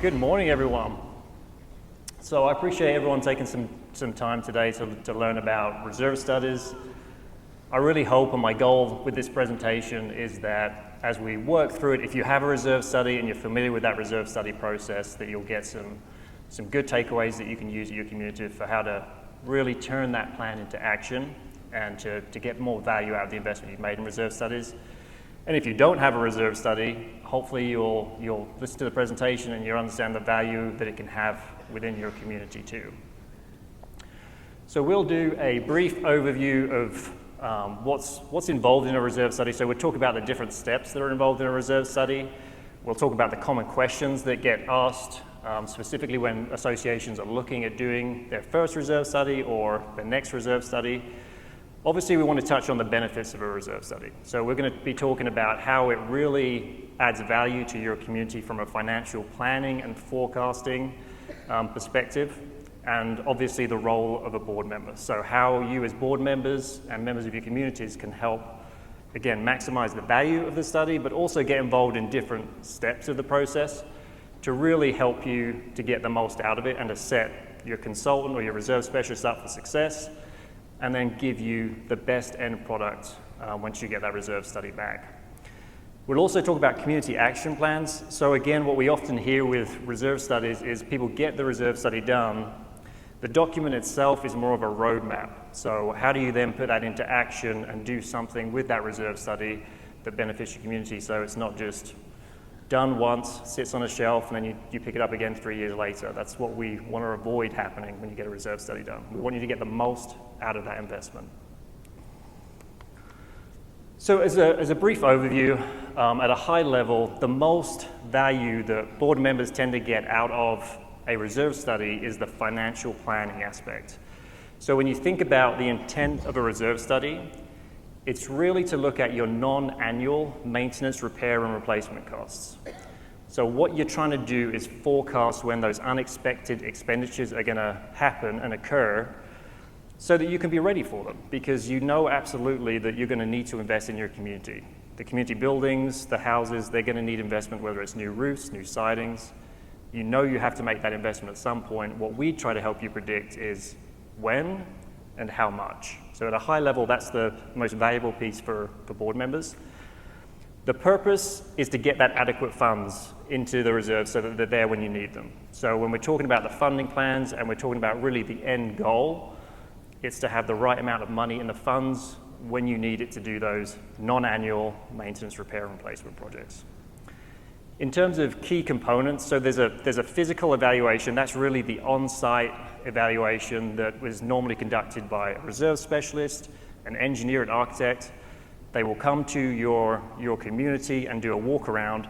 Good morning, everyone. So I appreciate everyone taking some time today to learn about reserve studies. I really hope, and my goal with this presentation is that as we work through it, if you have a reserve study and you're familiar with that reserve study process, that you'll get some good takeaways that you can use in your community for how to really turn that plan into action and to get more value out of the investment you've made in reserve studies. And if you don't have a reserve study, hopefully you'll listen to the presentation and you'll understand the value that it can have within your community too. So we'll do a brief overview of what's involved in a reserve study. So we'll talk about the different steps that are involved in a reserve study. We'll talk about the common questions that get asked, specifically when associations are looking at doing their first reserve study or their next reserve study. Obviously, we want to touch on the benefits of a reserve study. So we're going to be talking about how it really adds value to your community from a financial planning and forecasting perspective, and obviously the role of a board member. So how you as board members and members of your communities can help, again, maximize the value of the study, but also get involved in different steps of the process to really help you to get the most out of it and to set your consultant or your reserve specialist up for success, and then give you the best end product once you get that reserve study back. We'll also talk about community action plans. So again, what we often hear with reserve studies is people get the reserve study done. The document itself is more of a roadmap. So how do you then put that into action and do something with that reserve study that benefits your community, so it's not just done once, sits on a shelf, and then you pick it up again 3 years later. That's what we want to avoid happening when you get a reserve study done. We want you to get the most out of that investment. So as a brief overview, at a high level, the most value that board members tend to get out of a reserve study is the financial planning aspect. So when you think about the intent of a reserve study, it's really to look at your non-annual maintenance, repair, and replacement costs. So what you're trying to do is forecast when those unexpected expenditures are going to happen and occur so that you can be ready for them, because you know absolutely that you're going to need to invest in your community. The community buildings, the houses, they're going to need investment, whether it's new roofs, new sidings. You know you have to make that investment at some point. What we try to help you predict is when and how much. So at a high level, that's the most valuable piece for board members. The purpose is to get that adequate funds into the reserve so that they're there when you need them. So when we're talking about the funding plans and we're talking about really the end goal, it's to have the right amount of money in the funds when you need it to do those non-annual maintenance, repair, and replacement projects. In terms of key components, so there's a physical evaluation. That's really the on-site evaluation that was normally conducted by a reserve specialist, an engineer, an architect. They will come to your community and do a walk around.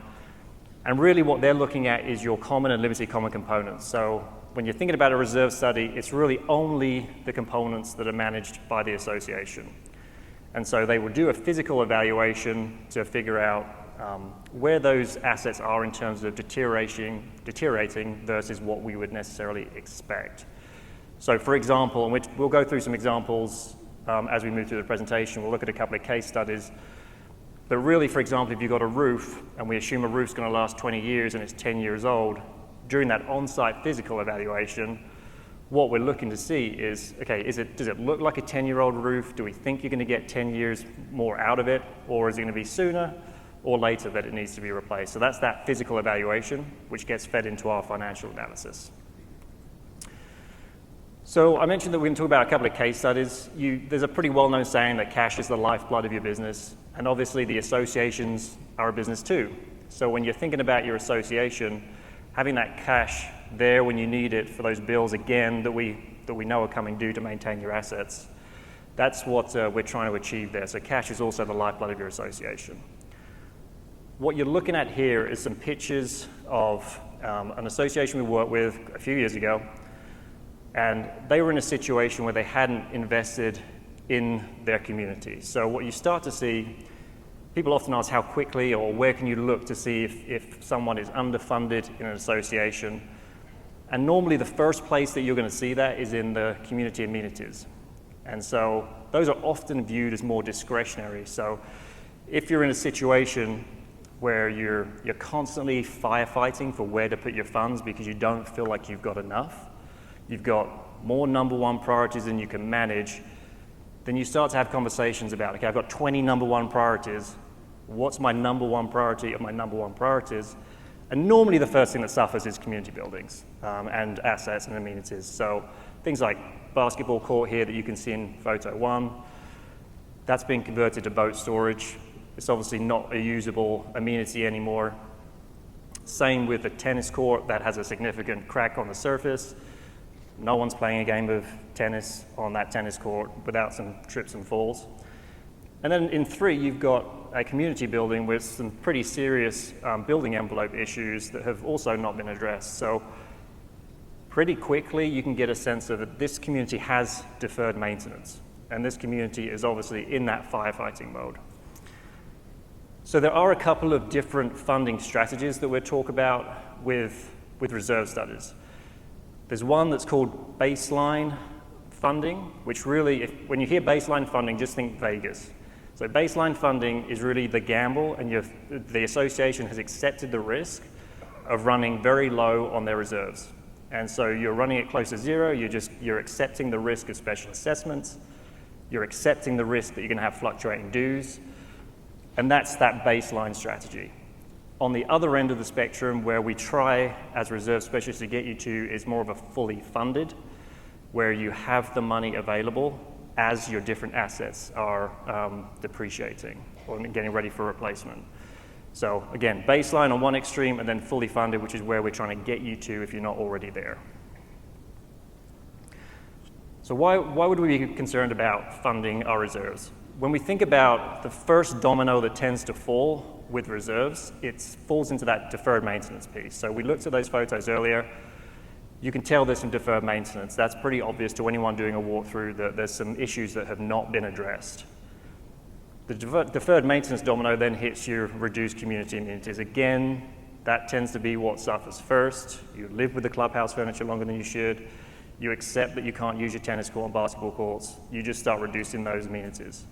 And really what they're looking at is your common and limited common components. So when you're thinking about a reserve study, it's really only the components that are managed by the association. And so they will do a physical evaluation to figure out where those assets are in terms of deteriorating versus what we would necessarily expect. So for example, and we'll go through some examples as we move through the presentation. We'll look at a couple of case studies. But really, for example, if you've got a roof and we assume a roof's going to last 20 years and it's 10 years old, during that on-site physical evaluation, what we're looking to see is, okay, does it look like a 10-year-old roof? Do we think you're going to get 10 years more out of it? Or is it going to be sooner or later that it needs to be replaced? So that's that physical evaluation, which gets fed into our financial analysis. So I mentioned that we're going to talk about a couple of case studies. There's a pretty well-known saying that cash is the lifeblood of your business, and obviously the associations are a business too. So when you're thinking about your association, having that cash there when you need it for those bills, again, that we know are coming due to maintain your assets, that's what we're trying to achieve there. So cash is also the lifeblood of your association. What you're looking at here is some pictures of an association we worked with a few years ago, and they were in a situation where they hadn't invested in their community. So what you start to see, people often ask how quickly or where can you look to see if someone is underfunded in an association. And normally the first place that you're going to see that is in the community amenities. And so those are often viewed as more discretionary. So if you're in a situation where you're constantly firefighting for where to put your funds because you don't feel like you've got enough, you've got more number one priorities than you can manage, then you start to have conversations about, okay, I've got 20 number one priorities. What's my number one priority of my number one priorities? And normally the first thing that suffers is community buildings and assets and amenities. So things like basketball court here that you can see in photo 1, that's been converted to boat storage. It's obviously not a usable amenity anymore. Same with the tennis court that has a significant crack on the surface. No one's playing a game of tennis on that tennis court without some trips and falls. And then in 3, you've got a community building with some pretty serious building envelope issues that have also not been addressed. So pretty quickly you can get a sense of that this community has deferred maintenance, and this community is obviously in that firefighting mode. So there are a couple of different funding strategies that we'll talk about with reserve studies. There's one that's called baseline funding, which really, when you hear baseline funding, just think Vegas. So baseline funding is really the gamble, and the association has accepted the risk of running very low on their reserves. And so you're running it close to zero, you're accepting the risk of special assessments, you're accepting the risk that you're going to have fluctuating dues, and that's that baseline strategy. On the other end of the spectrum, where we try as reserve specialists to get you to, is more of a fully funded, where you have the money available as your different assets are depreciating or getting ready for replacement. So again, baseline on one extreme, and then fully funded, which is where we're trying to get you to if you're not already there. So why would we be concerned about funding our reserves? When we think about the first domino that tends to fall with reserves, it falls into that deferred maintenance piece. So we looked at those photos earlier. You can tell there's some deferred maintenance. That's pretty obvious to anyone doing a walkthrough that there's some issues that have not been addressed. The deferred maintenance domino then hits your reduced community amenities. Again, that tends to be what suffers first. You live with the clubhouse furniture longer than you should. You accept that you can't use your tennis court and basketball courts. You just start reducing those amenities.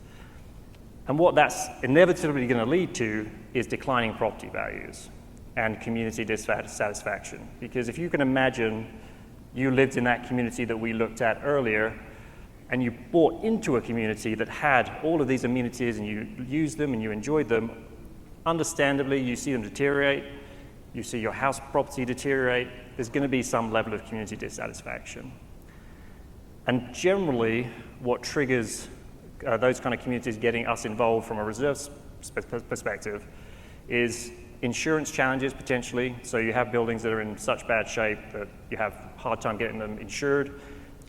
And what that's inevitably going to lead to is declining property values and community dissatisfaction. Because if you can imagine you lived in that community that we looked at earlier, and you bought into a community that had all of these amenities and you used them and you enjoyed them, understandably you see them deteriorate, you see your house property deteriorate, there's going to be some level of community dissatisfaction. And generally what triggers those kind of communities getting us involved from a reserve perspective is insurance challenges potentially. So you have buildings that are in such bad shape that you have a hard time getting them insured.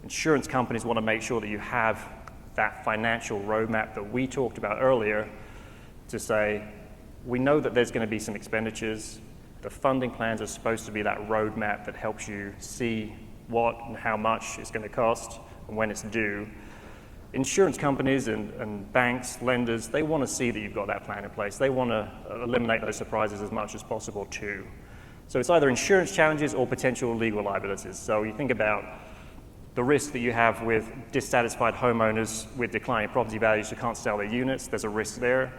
Insurance companies want to make sure that you have that financial roadmap that we talked about earlier to say, we know that there's going to be some expenditures. The funding plans are supposed to be that roadmap that helps you see what and how much it's going to cost and when it's due. Insurance companies and banks, lenders, they want to see that you've got that plan in place. They want to eliminate those surprises as much as possible too. So it's either insurance challenges or potential legal liabilities. So you think about the risk that you have with dissatisfied homeowners with declining property values who can't sell their units. There's a risk there.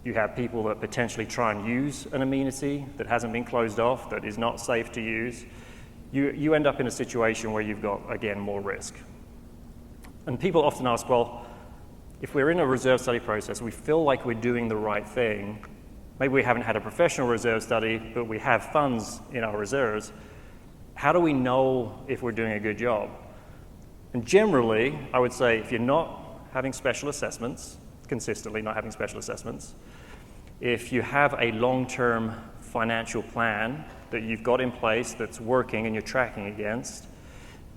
You have people that potentially try and use an amenity that hasn't been closed off, that is not safe to use. You end up in a situation where you've got, again, more risk. And people often ask, well, if we're in a reserve study process, we feel like we're doing the right thing. Maybe we haven't had a professional reserve study, but we have funds in our reserves. How do we know if we're doing a good job? And generally, I would say if you're not having special assessments, consistently not having special assessments, if you have a long-term financial plan that you've got in place that's working and you're tracking against,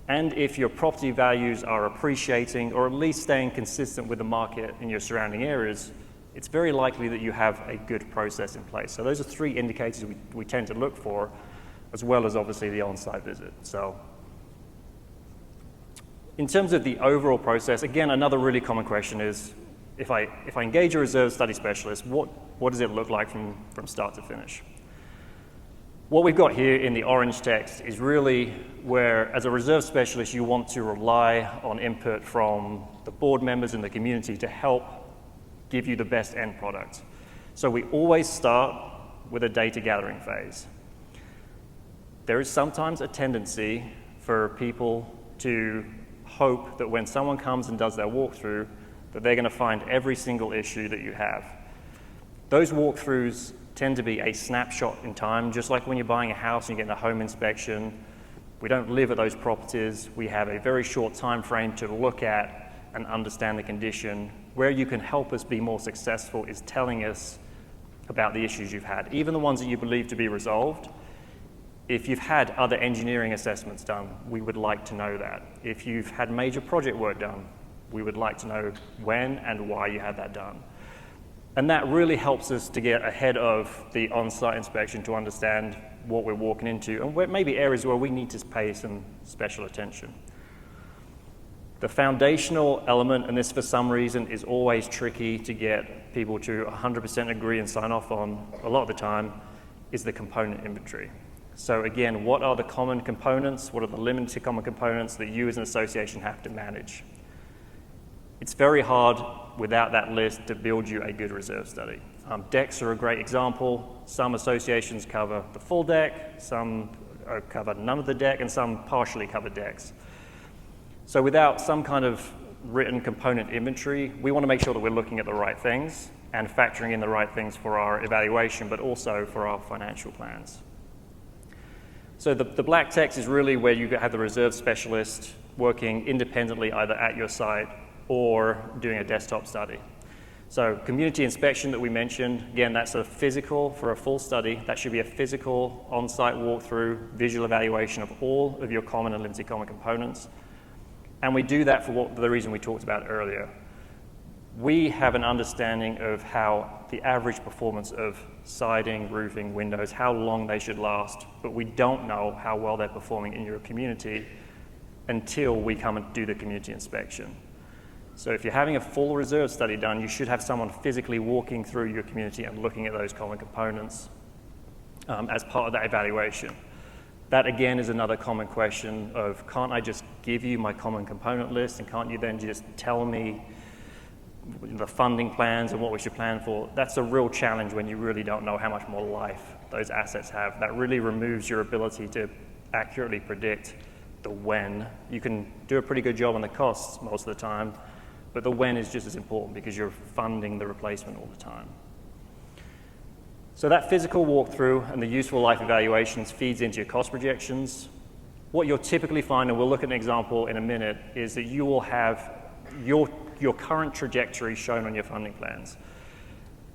and if your property values are appreciating or at least staying consistent with the market in your surrounding areas, it's very likely that you have a good process in place. So those are 3 indicators we tend to look for, as well as obviously the on-site visit. So in terms of the overall process, again, another really common question is, if I engage a reserve study specialist, what does it look like from start to finish? What we've got here in the orange text is really where, as a reserve specialist, you want to rely on input from the board members in the community to help give you the best end product. So we always start with a data gathering phase. There is sometimes a tendency for people to hope that when someone comes and does their walkthrough, that they're going to find every single issue that you have. Those walkthroughs tend to be a snapshot in time, just like when you're buying a house and you're getting a home inspection. We don't live at those properties. We have a very short time frame to look at and understand the condition. Where you can help us be more successful is telling us about the issues you've had, even the ones that you believe to be resolved. If you've had other engineering assessments done, we would like to know that. If you've had major project work done, we would like to know when and why you had that done. And that really helps us to get ahead of the on-site inspection to understand what we're walking into and where maybe areas where we need to pay some special attention. The foundational element, and this for some reason is always tricky to get people to 100% agree and sign off on a lot of the time, is the component inventory. So again, what are the common components? What are the limited common components that you as an association have to manage? It's very hard without that list to build you a good reserve study. Decks are a great example. Some associations cover the full deck, some cover none of the deck, and some partially cover decks. So without some kind of written component inventory, we want to make sure that we're looking at the right things and factoring in the right things for our evaluation, but also for our financial plans. So the black text is really where you have the reserve specialist working independently either at your site or doing a desktop study. So community inspection that we mentioned, again, that's a physical for a full study. That should be a physical on-site walkthrough, visual evaluation of all of your common and limited common components. And we do that for the reason we talked about earlier. We have an understanding of how the average performance of siding, roofing, windows, how long they should last, but we don't know how well they're performing in your community until we come and do the community inspection. So if you're having a full reserve study done, you should have someone physically walking through your community and looking at those common components as part of that evaluation. That again is another common question of, can't I just give you my common component list and can't you then just tell me the funding plans and what we should plan for? That's a real challenge when you really don't know how much more life those assets have. That really removes your ability to accurately predict the when. You can do a pretty good job on the costs most of the time, but the when is just as important because you're funding the replacement all the time. So that physical walkthrough and the useful life evaluations feeds into your cost projections. What you'll typically find, and we'll look at an example in a minute, is that you will have your current trajectory shown on your funding plans.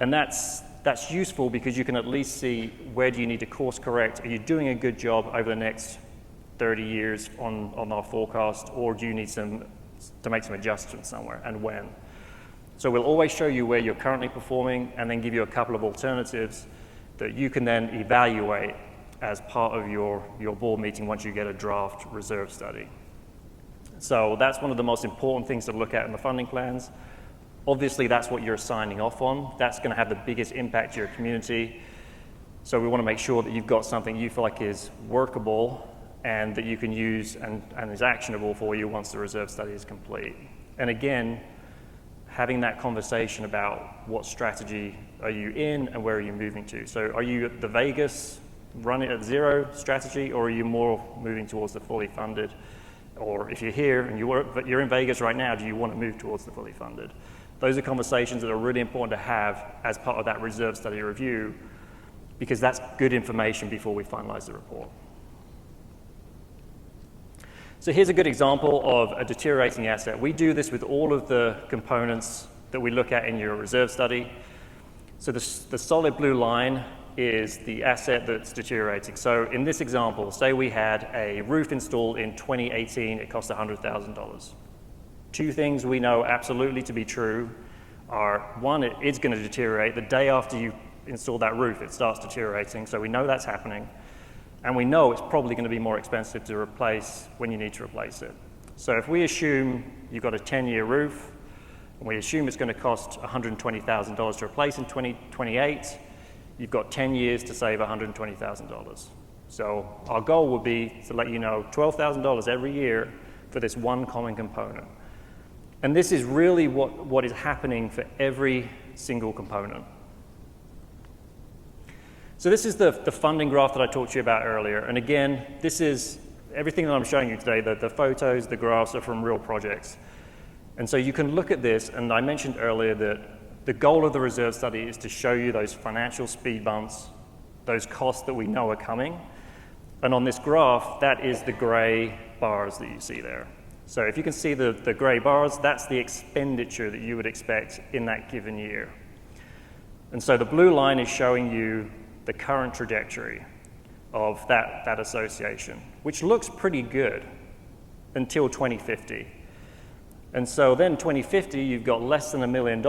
And that's useful because you can at least see where do you need to course correct. Are you doing a good job over the next 30 years on our forecast, or do you need to make some adjustments somewhere, and when? So we'll always show you where you're currently performing and then give you a couple of alternatives that you can then evaluate as part of your board meeting once you get a draft reserve study. So that's one of the most important things to look at in the funding plans. Obviously, that's what you're signing off on. That's going to have the biggest impact to your community. So we want to make sure that you've got something you feel like is workable and that you can use and is actionable for you once the reserve study is complete. And again, having that conversation about what strategy are you in and where are you moving to. So are you at the Vegas, run it at zero strategy, or are you more moving towards the fully funded? Or if you're here and you're in Vegas right now, do you want to move towards the fully funded? Those are conversations that are really important to have as part of that reserve study review, because that's good information before we finalize the report. So here's a good example of a deteriorating asset. We do this with all of the components that we look at in your reserve study. So the solid blue line is the asset that's deteriorating. So in this example, say we had a roof installed in 2018, it cost $100,000. Two things we know absolutely to be true are, one, it is going to deteriorate. The day after you install that roof, it starts deteriorating, so we know that's happening. And we know it's probably going to be more expensive to replace when you need to replace it. So if we assume you've got a 10-year roof, and we assume it's going to cost $120,000 to replace in 2028, you've got 10 years to save $120,000. So our goal would be to let you know $12,000 every year for this one common component. And this is really what is happening for every single component. So this is the funding graph that I talked to you about earlier. And again, this is everything that I'm showing you today, the photos, the graphs are from real projects. And so you can look at this, and I mentioned earlier that the goal of the reserve study is to show you those financial speed bumps, those costs that we know are coming. And on this graph, that is the gray bars that you see there. So if you can see the gray bars, that's the expenditure that you would expect in that given year. And so the blue line is showing you the current trajectory of that association, which looks pretty good until 2050. And so then 2050, you've got less than $1 million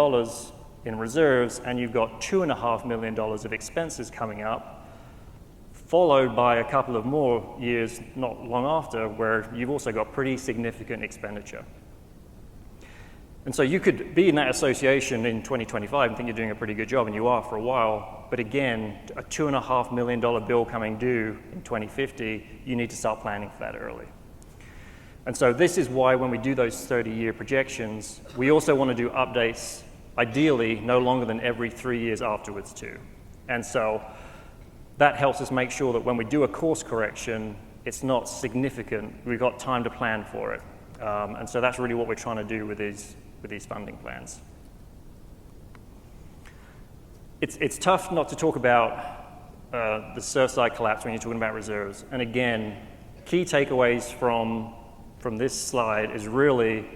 in reserves, and you've got $2.5 million of expenses coming up, followed by a couple of more years not long after where you've also got pretty significant expenditure. And so you could be in that association in 2025 and think you're doing a pretty good job, and you are for a while, but again, a $2.5 million bill coming due in 2050, you need to start planning for that early. And so this is why when we do those 30-year projections, we also want to do updates, ideally no longer than every 3 years afterwards too. And so that helps us make sure that when we do a course correction, it's not significant. We've got time to plan for it. And so that's really what we're trying to do with these funding plans. It's tough not to talk about the Surfside collapse when you're talking about reserves. And again, key takeaways from this slide is really,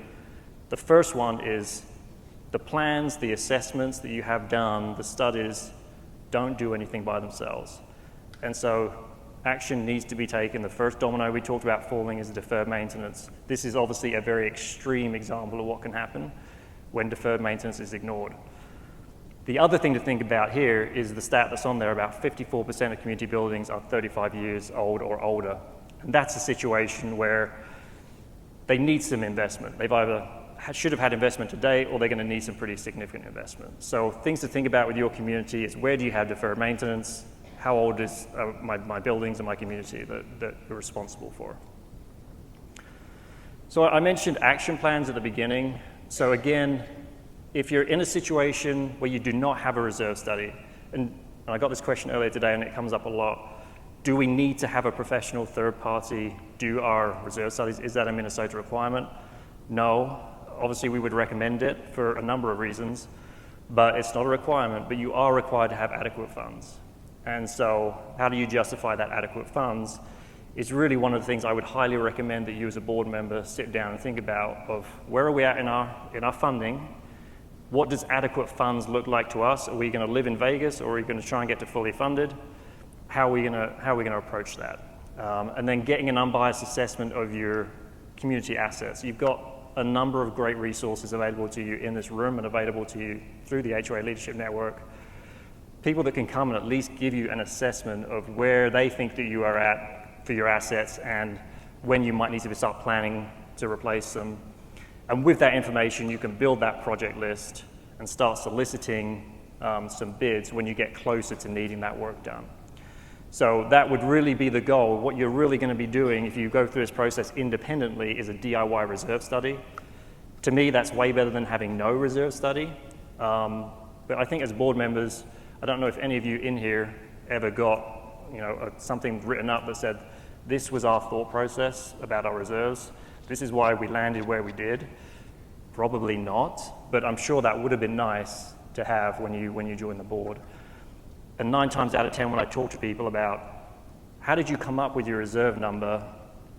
the first one is the plans, the assessments that you have done, the studies, don't do anything by themselves. And so action needs to be taken. The first domino we talked about falling is deferred maintenance. This is obviously a very extreme example of what can happen when deferred maintenance is ignored. The other thing to think about here is the stat that's on there, about 54% of community buildings are 35 years old or older. And that's a situation where they need some investment. They've either should have had investment today, or they're going to need some pretty significant investment. So things to think about with your community is, where do you have deferred maintenance? How old is my buildings and my community that you're responsible for? So I mentioned action plans at the beginning. So again, if you're in a situation where you do not have a reserve study, and I got this question earlier today and it comes up a lot, do we need to have a professional third party do our reserve studies? Is that a Minnesota requirement? No. Obviously, we would recommend it for a number of reasons, but it's not a requirement, but you are required to have adequate funds. And so how do you justify that adequate funds is really one of the things I would highly recommend that you as a board member sit down and think about, of where are we at in our funding? What does adequate funds look like to us? Are we going to live in Vegas, or are we going to try and get to fully funded? How are we going to approach that? And then getting an unbiased assessment of your community assets. You've got a number of great resources available to you in this room and available to you through the HOA Leadership Network. People that can come and at least give you an assessment of where they think that you are at for your assets and when you might need to start planning to replace them. And with that information, you can build that project list and start soliciting some bids when you get closer to needing that work done. So that would really be the goal. What you're really going to be doing if you go through this process independently is a DIY reserve study. To me, that's way better than having no reserve study. But I think as board members, I don't know if any of you in here ever got something written up that said, this was our thought process about our reserves. This is why we landed where we did. Probably not, but I'm sure that would have been nice to have when you join the board. And 9 times out of 10, when I talk to people about how did you come up with your reserve number,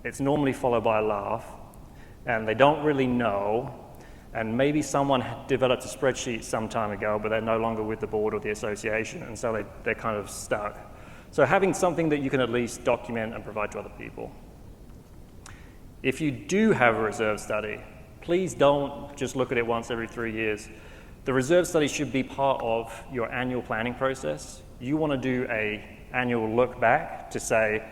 it's normally followed by a laugh, and they don't really know, and maybe someone had developed a spreadsheet some time ago, but they're no longer with the board or the association, and so they're kind of stuck. So having something that you can at least document and provide to other people. If you do have a reserve study, please don't just look at it once every 3 years. The reserve study should be part of your annual planning process. You want to do an annual look back to say,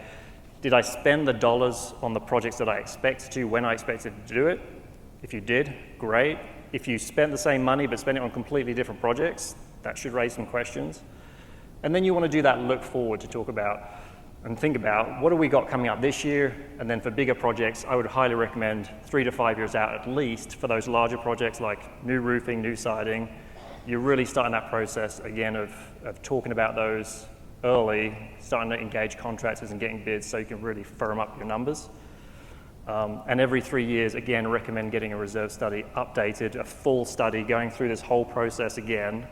did I spend the dollars on the projects that I expected to when I expected to do it? If you did, great. If you spent the same money but spent it on completely different projects, that should raise some questions. And then you want to do that look forward to talk about and think about, what have we got coming up this year? And then for bigger projects, I would highly recommend 3 to 5 years out at least for those larger projects like new roofing, new siding. You're really starting that process again of talking about those early, starting to engage contractors and getting bids so you can really firm up your numbers. And every 3 years, again, recommend getting a reserve study updated, a full study, going through this whole process again.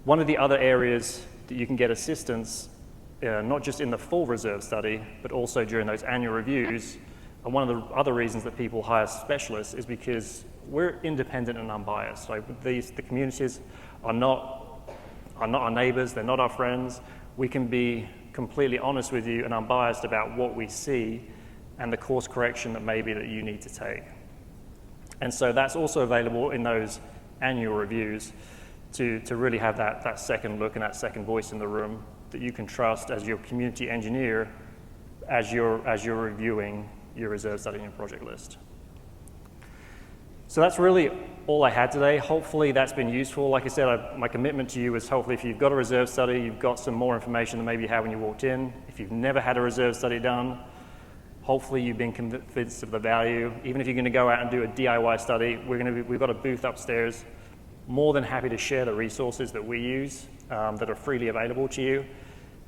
One of the other areas that you can get assistance, not just in the full reserve study, but also during those annual reviews, and one of the other reasons that people hire specialists is because we're independent and unbiased. Like the communities are not our neighbors, they're not our friends. We can be completely honest with you and unbiased about what we see and the course correction that maybe that you need to take. And so that's also available in those annual reviews to really have that second look and that second voice in the room that you can trust as your community engineer as you're reviewing your reserve study and your project list. So that's really all I had today. Hopefully that's been useful. Like I said, my commitment to you is hopefully if you've got a reserve study, you've got some more information than maybe you had when you walked in. If you've never had a reserve study done, hopefully you've been convinced of the value. Even if you're going to go out and do a DIY study, we've got a booth upstairs. More than happy to share the resources that we use that are freely available to you.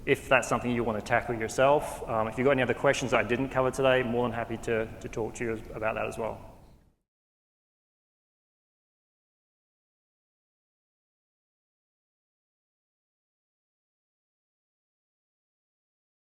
If that's something you want to tackle yourself, if you've got any other questions that I didn't cover today, more than happy to talk to you about that as well.